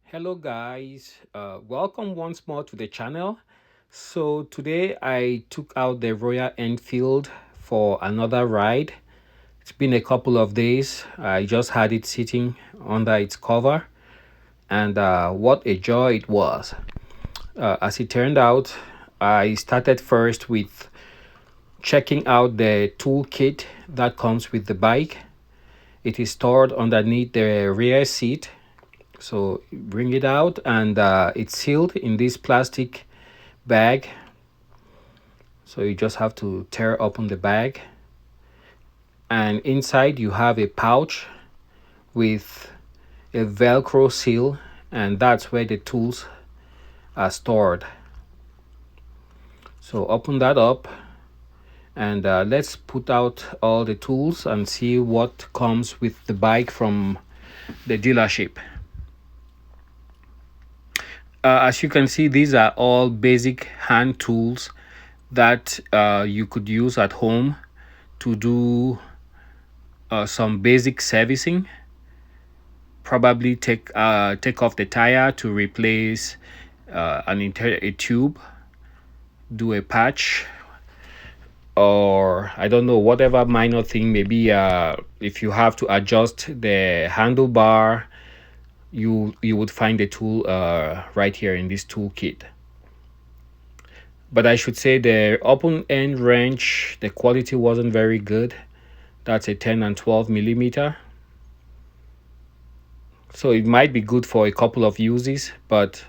Hello guys, welcome once more to the channel. So today I took out the Royal Enfield for another ride. It's been a couple of days. I just had it sitting under its cover, and what a joy it was. As it turned out, I started first with checking out the toolkit that comes with the bike. It is stored underneath the rear seat. So bring it out, and it's sealed in this plastic bag. So you just have to tear open the bag, and inside you have a pouch with a Velcro seal, and that's where the tools are stored. So open that up, and let's put out all the tools and see what comes with the bike from the dealership. As you can see, these are all basic hand tools that you could use at home to do some basic servicing. Probably take off the tire to replace a tube, do a patch, or I don't know, whatever minor thing. Maybe if you have to adjust the handlebar, you would find the tool right here in this toolkit. But I should say the open end wrench, the quality wasn't very good. That's a 10 and 12 millimeter. So it might be good for a couple of uses, but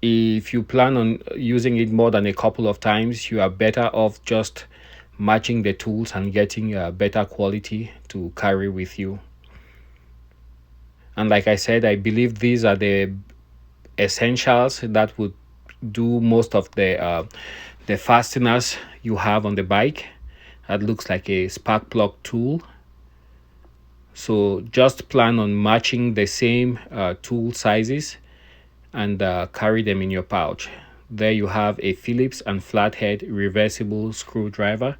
if you plan on using it more than a couple of times, you are better off just matching the tools and getting a better quality to carry with you. And like I said, I believe these are the essentials that would do most of the fasteners you have on the bike. That looks like a spark plug tool. So just plan on matching the same tool sizes and carry them in your pouch. There you have a Phillips and flathead reversible screwdriver,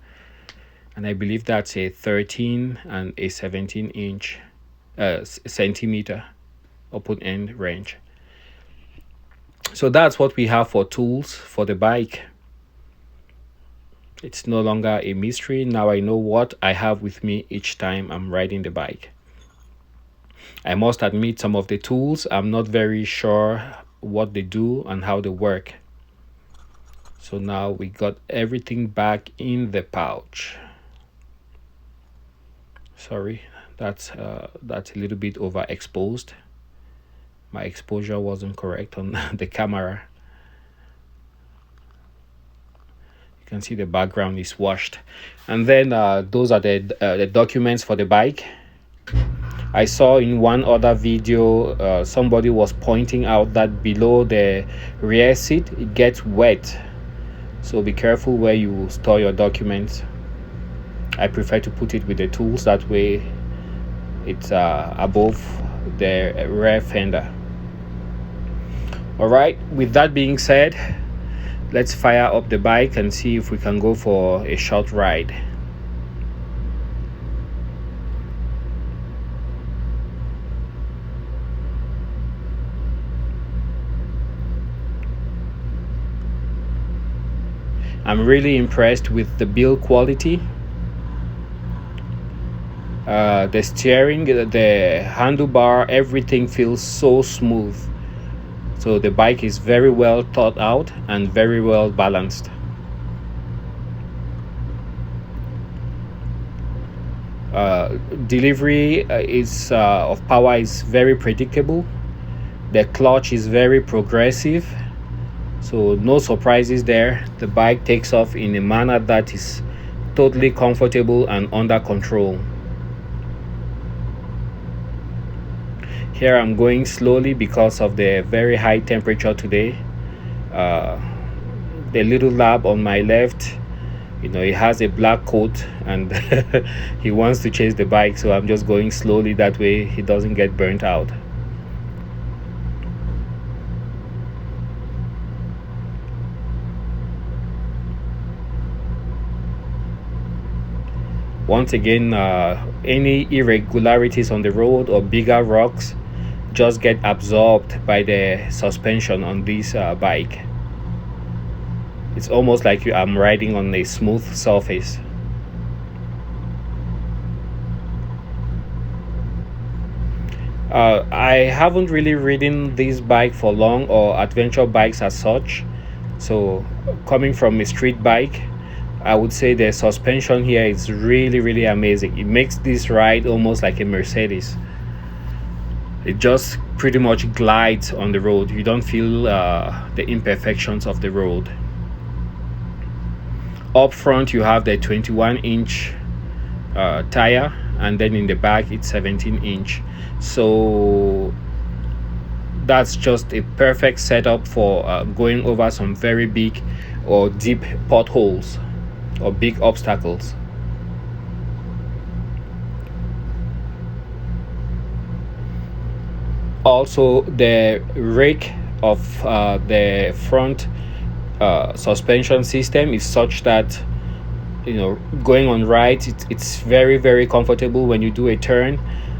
and I believe that's a 13 and a 17 inch centimeter open end wrench. So that's what we have for tools for the bike. It's no longer a mystery. Now I know what I have with me each time I'm riding the bike. I must admit, some of the tools I'm not very sure what they do and how they work. So now we got everything back in the pouch. Sorry, that's a little bit overexposed. My exposure wasn't correct on the camera. You can see the background is washed. And then those are the documents for the bike. I saw in one other video somebody was pointing out that below the rear seat it gets wet, so be careful where you store your documents. I prefer to put it with the tools, that way it's above the rear fender. All right, with that being said, let's fire up the bike and see if we can go for a short ride. I'm really impressed with the build quality. The steering, the handlebar, everything feels so smooth. So the bike is very well thought out and very well balanced. Delivery of power is very predictable. The clutch is very progressive, so no surprises there. The bike takes off in a manner that is totally comfortable and under control. Here I'm going slowly because of the very high temperature today. The little lab on my left, he has a black coat and he wants to chase the bike, so I'm just going slowly, that way he doesn't get burnt out. Once again, any irregularities on the road or bigger rocks, just get absorbed by the suspension on this bike. It's almost like I'm riding on a smooth surface. I haven't really ridden this bike for long, or adventure bikes as such. So coming from a street bike, I would say the suspension here is really amazing. It makes this ride almost like a Mercedes. It just pretty much glides on the road. You don't feel the imperfections of the road. Up front you have the 21-inch tire, and then in the back it's 17-inch. So that's just a perfect setup for going over some very big or deep potholes or big obstacles. Also, the rake of the front suspension system is such that, going on rides, it's very comfortable. When you do a turn,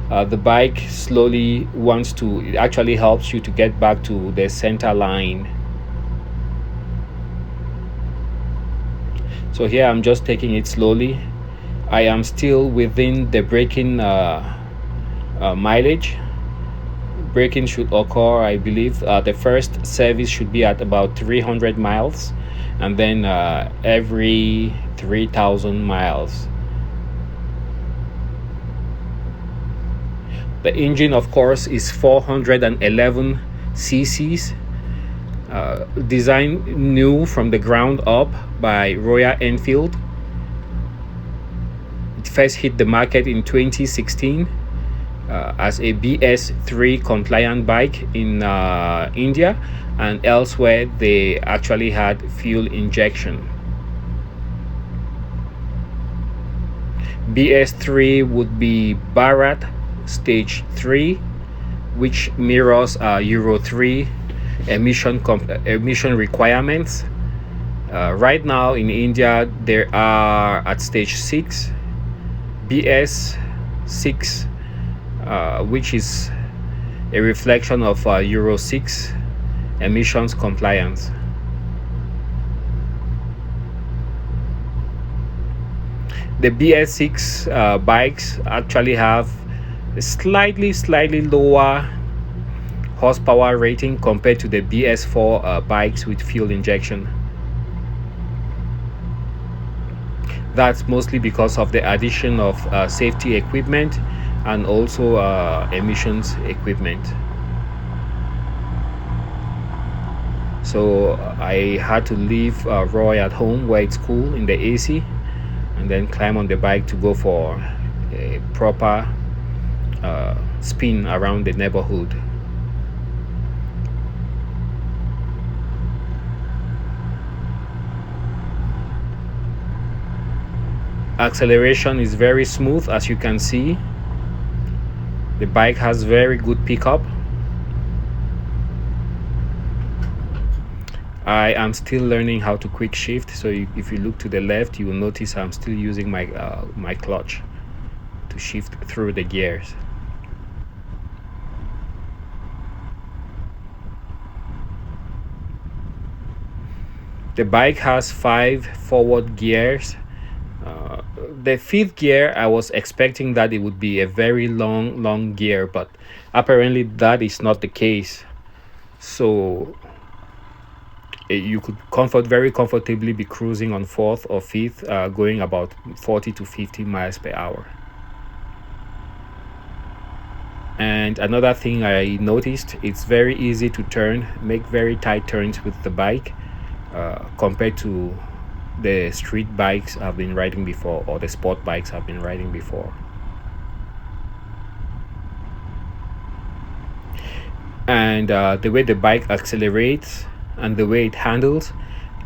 the bike slowly it actually helps you to get back to the center line. So here I'm just taking it slowly. I am still within the braking mileage. Braking should occur, I believe, the first service should be at about 300 miles, and then every 3,000 miles. The engine, of course, is 411 cc's, designed new from the ground up by Royal Enfield. It first hit the market in 2016 as a BS3 compliant bike in India, and elsewhere they actually had fuel injection. BS3 would be Bharat Stage 3, which mirrors Euro 3 emission requirements. Right now in India there are at stage 6 BS6, which is a reflection of Euro 6 emissions compliance. The BS6 bikes actually have a slightly lower horsepower rating compared to the BS4 bikes with fuel injection. That's mostly because of the addition of safety equipment and also emissions equipment. So I had to leave Roy at home where it's cool in the AC, and then climb on the bike to go for a proper spin around the neighborhood. Acceleration is very smooth, as you can see. The bike has very good pickup. I am still learning how to quick shift, so if you look to the left, you will notice I'm still using my clutch to shift through the gears. The bike has 5 forward gears. The 5th gear, I was expecting that it would be a very long gear, but apparently that is not the case. So you could very comfortably be cruising on 4th or 5th, going about 40 to 50 miles per hour. And another thing I noticed, it's very easy to make very tight turns with the bike, compared to the street bikes I've been riding before, or the sport bikes I've been riding before. And the way the bike accelerates and the way it handles,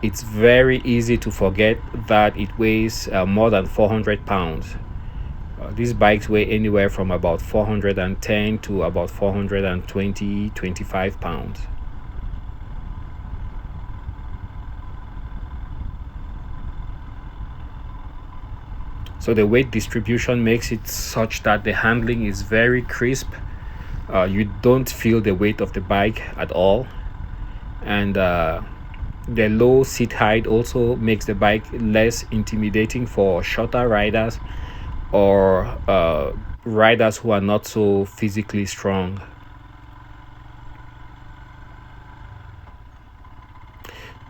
it's very easy to forget that it weighs more than 400 pounds. These bikes weigh anywhere from about 410 to about 425 pounds. So the weight distribution makes it such that the handling is very crisp. You don't feel the weight of the bike at all, and the low seat height also makes the bike less intimidating for shorter riders or riders who are not so physically strong.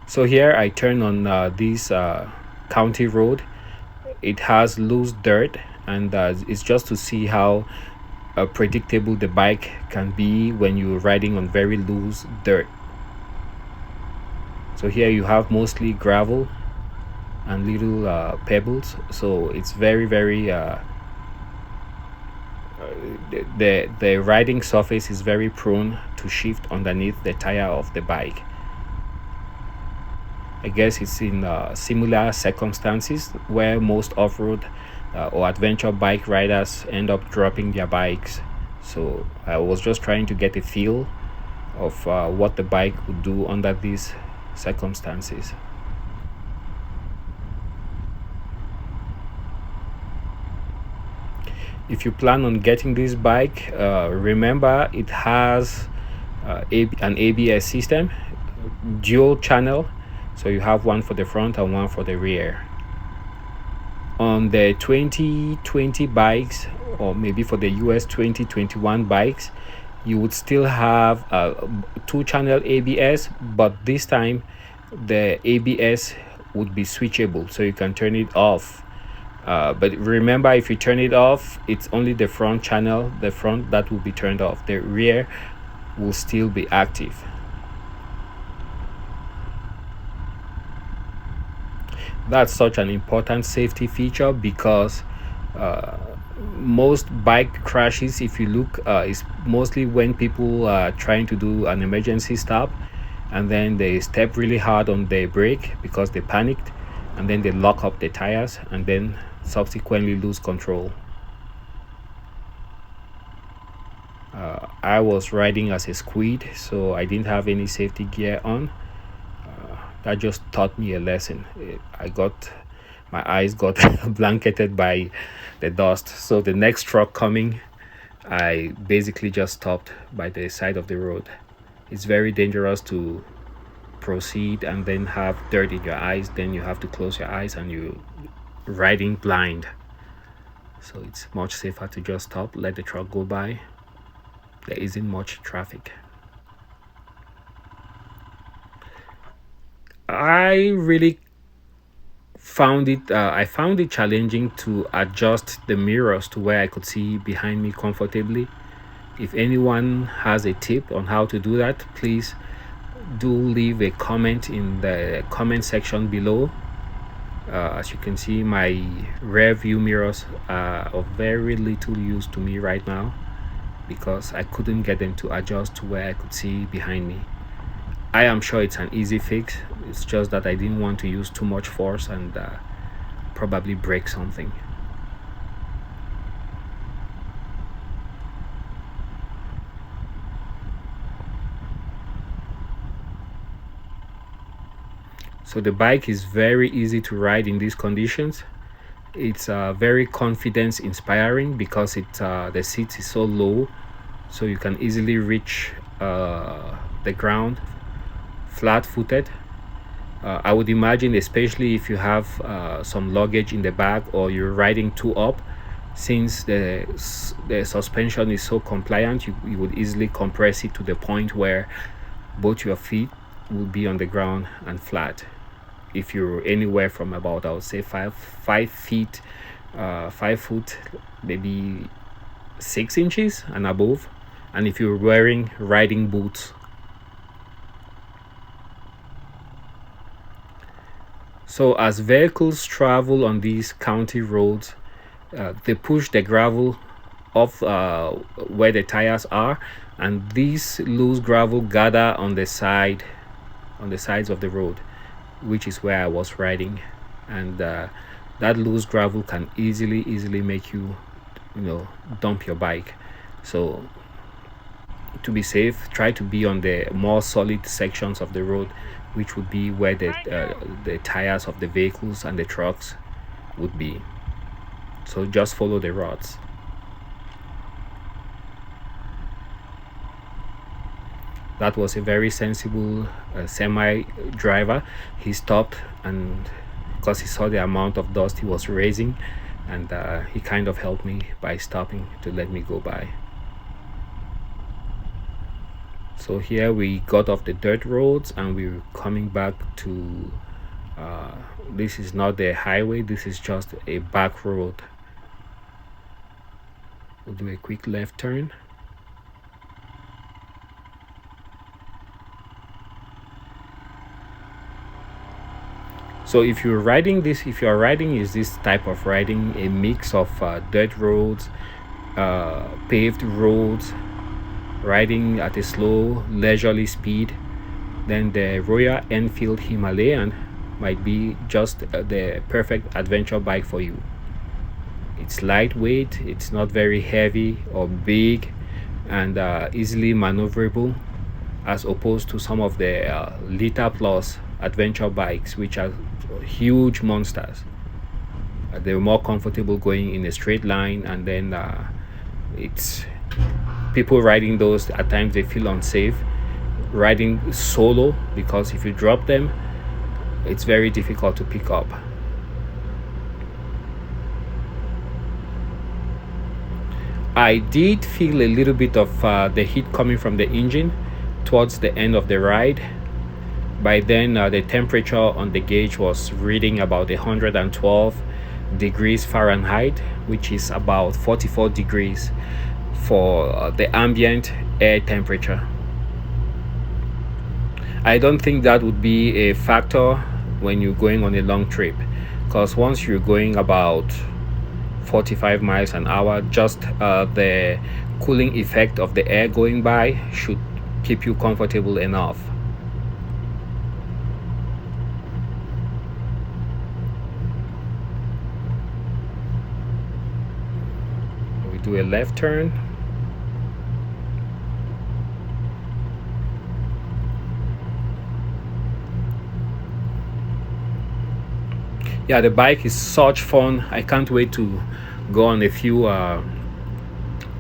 So here I turn on this county road. It has loose dirt, and it's just to see how predictable the bike can be when you're riding on very loose dirt. So here you have mostly gravel and little pebbles, so it's very the riding surface is very prone to shift underneath the tire of the bike. I guess it's in similar circumstances where most off-road or adventure bike riders end up dropping their bikes. So I was just trying to get a feel of what the bike would do under these circumstances. If you plan on getting this bike, remember it has an ABS system, dual channel, so you have one for the front and one for the rear. On the 2020 bikes, or maybe for the US 2021 bikes, you would still have two channel ABS, but this time the ABS would be switchable, so you can turn it off. But remember, if you turn it off, it's only the front channel, the front, that will be turned off. The rear will still be active. That's such an important safety feature because most bike crashes, if you look, is mostly when people are trying to do an emergency stop and then they step really hard on the brake because they panicked, and then they lock up the tires and then subsequently lose control. I was riding as a squid, so I didn't have any safety gear on. That just taught me a lesson. My eyes got blanketed by the dust. So the next truck coming, I basically just stopped by the side of the road. It's very dangerous to proceed and then have dirt in your eyes. Then you have to close your eyes and you're riding blind. So it's much safer to just stop, let the truck go by. There isn't much traffic. I really found it challenging to adjust the mirrors to where I could see behind me comfortably. If anyone has a tip on how to do that, please do leave a comment in the comment section below. As you can see, my rear view mirrors are of very little use to me right now because I couldn't get them to adjust to where I could see behind me. I am sure it's an easy fix. It's just that I didn't want to use too much force and probably break something. So the bike is very easy to ride in these conditions. It's very confidence inspiring because the seat is so low, so you can easily reach the ground flat-footed. I would imagine, especially if you have some luggage in the back or you're riding two up, since the suspension is so compliant, you would easily compress it to the point where both your feet will be on the ground and flat. If you're anywhere from about, I would say 5 feet, 5 foot, maybe 6 inches and above, and if you're wearing riding boots. So as vehicles travel on these county roads, they push the gravel off where the tires are, and these loose gravel gather on the sides of the road, which is where I was riding, and that loose gravel can easily make you dump your bike. So to be safe, try to be on the more solid sections of the road, which would be where the tires of the vehicles and the trucks would be. So just follow the roads. that was a very sensible semi driver. He stopped, and because he saw the amount of dust he was raising, and he kind of helped me by stopping to let me go by. So here we got off the dirt roads and we're coming back to this is not the highway, this is just a back road. We'll do a quick left turn. So if you're riding this, is this type of riding a mix of dirt roads, paved roads, riding at a slow leisurely speed, then the Royal Enfield Himalayan might be just the perfect adventure bike for you. It's lightweight, it's not very heavy or big, and easily maneuverable, as opposed to some of the Liter Plus adventure bikes, which are huge monsters. They're more comfortable going in a straight line, and then it's people riding those, at times they feel unsafe riding solo, because if you drop them, it's very difficult to pick up. I did feel a little bit of the heat coming from the engine towards the end of the ride. By then the temperature on the gauge was reading about 112 degrees Fahrenheit, which is about 44 degrees for the ambient air temperature. I don't think that would be a factor when you're going on a long trip, because once you're going about 45 miles an hour, just the cooling effect of the air going by should keep you comfortable enough. We do a left turn. Yeah, the bike is such fun. I can't wait to go on a few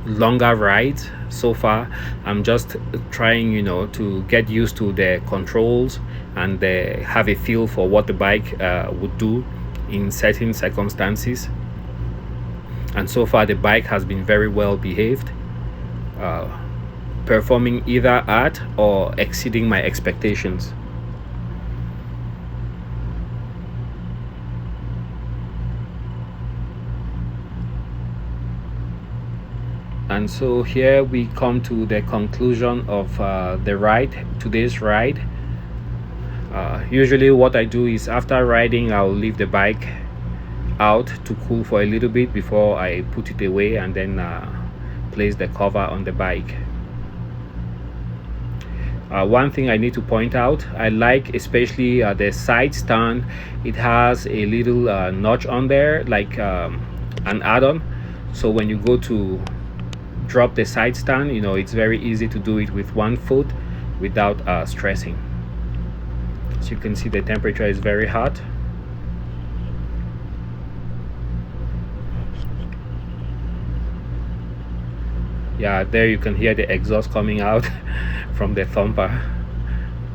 longer rides. So far I'm just trying, to get used to the controls and have a feel for what the bike would do in certain circumstances. And so far the bike has been very well behaved, performing either at or exceeding my expectations. And so here we come to the conclusion of today's ride. Usually what I do is, after riding, I'll leave the bike out to cool for a little bit before I put it away, and then place the cover on the bike. One thing I need to point out, I like especially the side stand. It has a little notch on there, like an add-on, so when you go to drop the side stand, it's very easy to do it with one foot without stressing. As you can see, the temperature is very hot. Yeah, there you can hear the exhaust coming out from the thumper.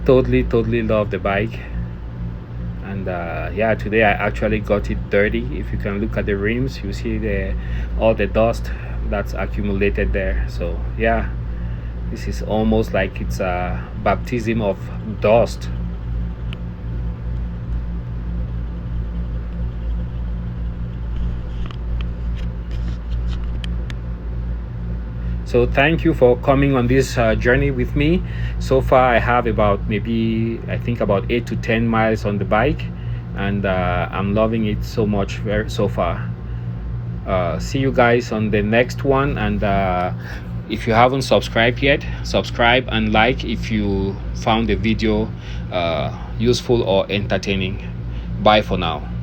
Totally love the bike. And yeah, today I actually got it dirty. If you can look at the rims, you see all the dust that's accumulated there. So yeah, this is almost like it's a baptism of dust. So thank you for coming on this journey with me. So far I have about about 8 to 10 miles on the bike, and I'm loving it so much so far. See you guys on the next one, and if you haven't subscribed yet, subscribe and like if you found the video useful or entertaining. Bye for now.